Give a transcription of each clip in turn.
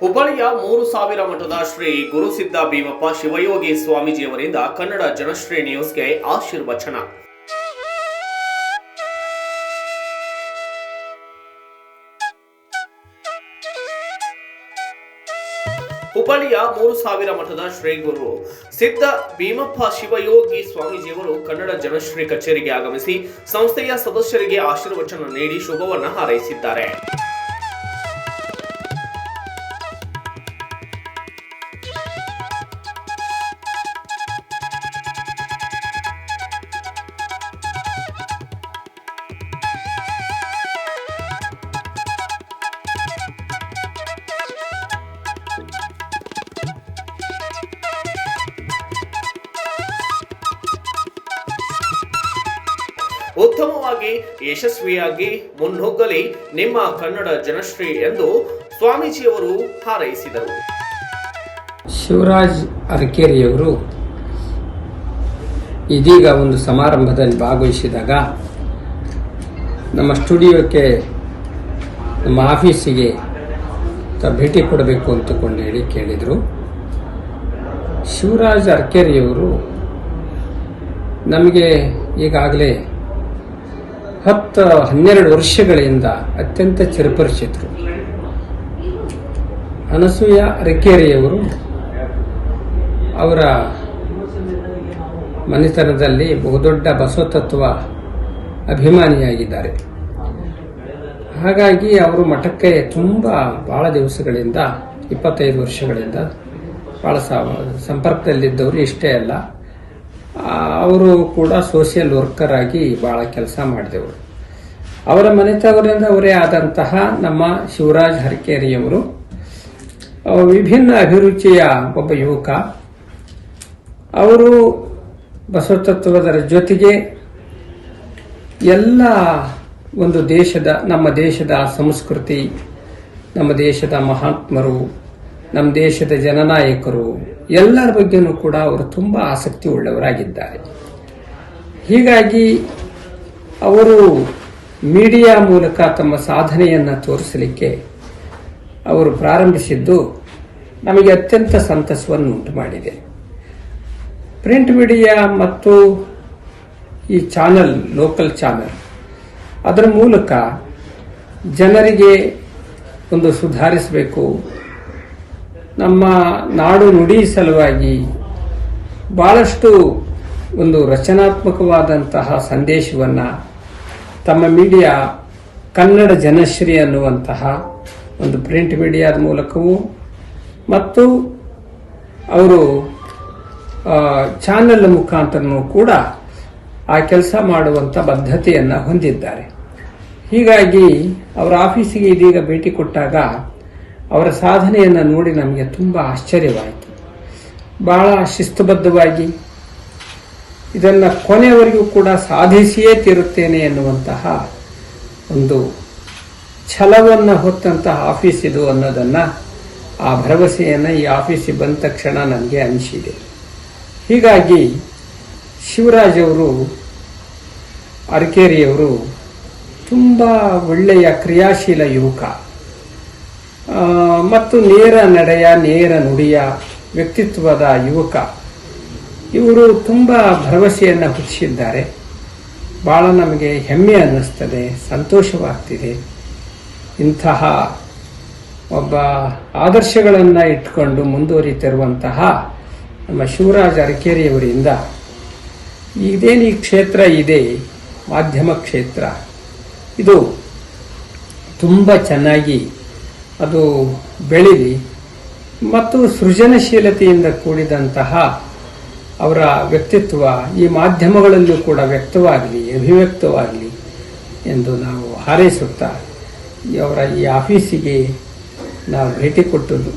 ಹುಬ್ಬಳ್ಳಿಯ 3000 ಮಠದ ಶ್ರೀ ಗುರುಸಿದ್ಧ ಭೀಮಪ್ಪ ಶಿವಯೋಗಿ ಸ್ವಾಮೀಜಿಯವರಿಂದ ಕನ್ನಡ ಜನಶ್ರೀ ನ್ಯೂಸ್ಗೆ ಆಶೀರ್ವಚನ. ಹುಬ್ಬಳ್ಳಿಯ 3000 ಮಠದ ಶ್ರೀ ಗುರು ಸಿದ್ಧ ಭೀಮಪ್ಪ ಶಿವಯೋಗಿ ಸ್ವಾಮೀಜಿಯವರು ಕನ್ನಡ ಜನಶ್ರೀ ಕಚೇರಿಗೆ ಆಗಮಿಸಿ ಸಂಸ್ಥೆಯ ಸದಸ್ಯರಿಗೆ ಆಶೀರ್ವಚನ ನೀಡಿ ಶುಭವನ್ನ ಹಾರೈಸಿದ್ದಾರೆ. ಉತ್ತಮವಾಗಿ ಯಶಸ್ವಿಯಾಗಿ ಮುನ್ನುಗ್ಗಲಿ ನಿಮ್ಮ ಕನ್ನಡ ಜನಶ್ರೀ ಎಂದು ಸ್ವಾಮೀಜಿಯವರು ಹಾರೈಸಿದರು. ಶಿವರಾಜ್ ಅರಕೇರಿಯವರು ಇದೀಗ ಒಂದು ಸಮಾರಂಭದಲ್ಲಿ ಭಾಗವಹಿಸಿದಾಗ ನಮ್ಮ ಸ್ಟುಡಿಯೋಕ್ಕೆ, ನಮ್ಮ ಆಫೀಸಿಗೆ ಭೇಟಿ ಕೊಡಬೇಕು ಅಂತಕೊಂಡು ಹೇಳಿ ಕೇಳಿದರು. ಶಿವರಾಜ್ ಅರಕೇರಿಯವರು ನಮಗೆ ಈಗಾಗಲೇ 10-12 ವರ್ಷಗಳಿಂದ ಅತ್ಯಂತ ಚಿರಪರಿಚಿತರು. ಅನಸೂಯ ಅರಕೇರಿಯವರು ಅವರ ಮನೆತನದಲ್ಲಿ ಬಹುದೊಡ್ಡ ಬಸವತತ್ವ ಅಭಿಮಾನಿಯಾಗಿದ್ದಾರೆ. ಹಾಗಾಗಿ ಅವರು ಮಠಕ್ಕೆ ಬಹಳ ದಿವಸಗಳಿಂದ 25 ವರ್ಷಗಳಿಂದ ಬಹಳ ಸಂಪರ್ಕದಲ್ಲಿದ್ದವರು. ಇಷ್ಟೇ ಅಲ್ಲ, ಅವರು ಕೂಡ ಸೋಷಿಯಲ್ ವರ್ಕರ್ ಆಗಿ ಬಹಳ ಕೆಲಸ ಮಾಡಿದವರು. ಅವರ ಮನೆತವರಿಂದ ಅವರೇ ಆದಂತಹ ನಮ್ಮ ಶಿವರಾಜ್ ಅರಕೇರಿಯವರು ವಿಭಿನ್ನ ಅಭಿರುಚಿಯ ಒಬ್ಬ ಯುವಕ. ಅವರು ಬಸವತತ್ವದರ ಜೊತೆಗೆ ಎಲ್ಲ ಒಂದು ನಮ್ಮ ದೇಶದ ಸಂಸ್ಕೃತಿ, ನಮ್ಮ ದೇಶದ ಮಹಾತ್ಮರು, ನಮ್ಮ ದೇಶದ ಜನನಾಯಕರು ಎಲ್ಲರ ಬಗ್ಗೆನೂ ಕೂಡ ಅವರು ತುಂಬಾ ಆಸಕ್ತಿ ಉಳ್ಳವರಾಗಿದ್ದಾರೆ. ಹೀಗಾಗಿ ಅವರು ಮೀಡಿಯಾ ಮೂಲಕ ತಮ್ಮ ಸಾಧನೆಯನ್ನು ತೋರಿಸಲಿಕ್ಕೆ ಅವರು ಪ್ರಾರಂಭಿಸಿದ್ದು ನಮಗೆ ಅತ್ಯಂತ ಸಂತಸವನ್ನು ಉಂಟು ಮಾಡಿದೆ. ಪ್ರಿಂಟ್ ಮೀಡಿಯಾ ಮತ್ತು ಈ ಚಾನಲ್, ಲೋಕಲ್ ಚಾನಲ್, ಅದರ ಮೂಲಕ ಜನರಿಗೆ ಒಂದು ಸುಧಾರಿಸಬೇಕು, ನಮ್ಮ ನಾಡು ನುಡಿ ಸಲುವಾಗಿ ಬಹಳಷ್ಟು ಒಂದು ರಚನಾತ್ಮಕವಾದಂತಹ ಸಂದೇಶವನ್ನು ತಮ್ಮ ಮೀಡಿಯಾ ಕನ್ನಡ ಜನಶ್ರೀ ಅನ್ನುವಂತಹ ಒಂದು ಪ್ರಿಂಟ್ ಮೀಡಿಯಾದ ಮೂಲಕವೂ ಮತ್ತು ಅವರು ಚಾನೆಲ್ ಮುಖಾಂತರನೂ ಕೂಡ ಆ ಕೆಲಸ ಮಾಡುವಂಥ ಬದ್ಧತೆಯನ್ನು ಹೊಂದಿದ್ದಾರೆ. ಹೀಗಾಗಿ ಅವರ ಆಫೀಸಿಗೆ ಇದೀಗ ಭೇಟಿ ಕೊಟ್ಟಾಗ ಅವರ ಸಾಧನೆಯನ್ನು ನೋಡಿ ನಮಗೆ ತುಂಬ ಆಶ್ಚರ್ಯವಾಯಿತು. ಬಹಳ ಶಿಸ್ತುಬದ್ಧವಾಗಿ ಇದನ್ನು ಕೊನೆಯವರೆಗೂ ಕೂಡ ಸಾಧಿಸಿಯೇ ತೀರುತ್ತೇನೆ ಎನ್ನುವಂತಹ ಒಂದು ಛಲವನ್ನು ಹೊತ್ತಂತಹ ಆಫೀಸ್ ಇದು ಅನ್ನೋದನ್ನು, ಆ ಭರವಸೆಯನ್ನು ಈ ಆಫೀಸಿಗೆ ಬಂದ ತಕ್ಷಣ ನನಗೆ ಅನಿಸಿದೆ. ಹೀಗಾಗಿ ಶಿವರಾಜ್ ಅವರು, ಅರಕೇರಿಯವರು ತುಂಬ ಒಳ್ಳೆಯ ಕ್ರಿಯಾಶೀಲ ಯುವಕ ಮತ್ತು ನೇರ ನಡೆಯ, ನೇರ ನುಡಿಯ ವ್ಯಕ್ತಿತ್ವದ ಯುವಕ. ಇವರು ತುಂಬ ಭರವಸೆಯನ್ನು ಹುಟ್ಟಿಸಿದ್ದಾರೆ. ಬಹಳ ನಮಗೆ ಹೆಮ್ಮೆ ಅನ್ನಿಸ್ತದೆ, ಸಂತೋಷವಾಗ್ತಿದೆ. ಇಂತಹ ಒಬ್ಬ ಆದರ್ಶಗಳನ್ನು ಇಟ್ಕೊಂಡು ಮುಂದುವರಿತಿರುವಂತಹ ನಮ್ಮ ಶಿವರಾಜ್ ಅರಕೇರಿಯವರಿಂದ ಇದೇನು ಈ ಕ್ಷೇತ್ರ ಇದೆ, ಮಾಧ್ಯಮ ಕ್ಷೇತ್ರ, ಇದು ತುಂಬ ಚೆನ್ನಾಗಿ ಅದು ಬೆಳೀಲಿ ಮತ್ತು ಸೃಜನಶೀಲತೆಯಿಂದ ಕೂಡಿದಂತಹ ಅವರ ವ್ಯಕ್ತಿತ್ವ ಈ ಮಾಧ್ಯಮಗಳಲ್ಲೂ ಕೂಡ ವ್ಯಕ್ತವಾಗಲಿ, ಅಭಿವ್ಯಕ್ತವಾಗಲಿ ಎಂದು ನಾವು ಹಾರೈಸುತ್ತಾ ಅವರ ಈ ಆಫೀಸಿಗೆ ನಾವು ಭೇಟಿ ಕೊಟ್ಟದ್ದು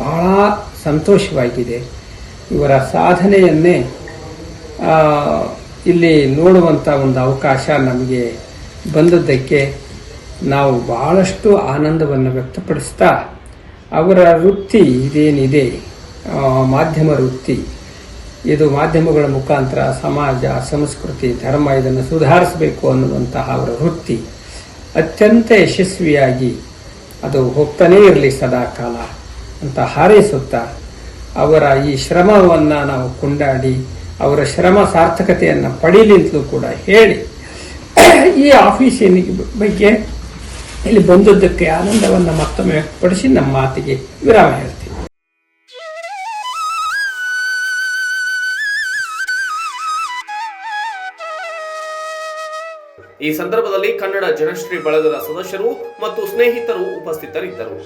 ಬಹಳ ಸಂತೋಷವಾಗಿದೆ. ಇವರ ಸಾಧನೆಯನ್ನೇ ಇಲ್ಲಿ ನೋಡುವಂಥ ಒಂದು ಅವಕಾಶ ನಮಗೆ ಬಂದದ್ದಕ್ಕೆ ನಾವು ಬಹಳಷ್ಟು ಆನಂದವನ್ನು ವ್ಯಕ್ತಪಡಿಸ್ತಾ, ಅವರ ವೃತ್ತಿ ಇದೇನಿದೆ, ಮಾಧ್ಯಮ ವೃತ್ತಿ, ಇದು ಮಾಧ್ಯಮಗಳ ಮುಖಾಂತರ ಸಮಾಜ, ಸಂಸ್ಕೃತಿ, ಧರ್ಮ ಇದನ್ನು ಸುಧಾರಿಸಬೇಕು ಅನ್ನುವಂತಹ ಅವರ ವೃತ್ತಿ ಅತ್ಯಂತ ಯಶಸ್ವಿಯಾಗಿ ಅದು ಹೋಗ್ತಾನೇ ಇರಲಿ ಸದಾ ಕಾಲ ಅಂತ ಹಾರೈಸುತ್ತಾ ಅವರ ಈ ಶ್ರಮವನ್ನು ನಾವು ಕೊಂಡಾಡಿ ಅವರ ಶ್ರಮ ಸಾರ್ಥಕತೆಯನ್ನು ಪಡೀಲಿಂತಲೂ ಕೂಡ ಹೇಳಿ ಈ ಆಫೀಸಿನ ಬಗ್ಗೆ ಇಲ್ಲಿ ಬಂದದ್ದಕ್ಕೆ ಆನಂದವನ್ನು ಮತ್ತೊಮ್ಮೆ ವ್ಯಕ್ತಪಡಿಸಿ ನಮ್ಮ ಮಾತಿಗೆ ವಿರಾಮ ಹೇಳ್ತೀವಿ. ಈ ಸಂದರ್ಭದಲ್ಲಿ ಕನ್ನಡ ಜನಶ್ರೀ ಬಳಗದ ಸದಸ್ಯರು ಮತ್ತು ಸ್ನೇಹಿತರು ಉಪಸ್ಥಿತರಿದ್ದರು.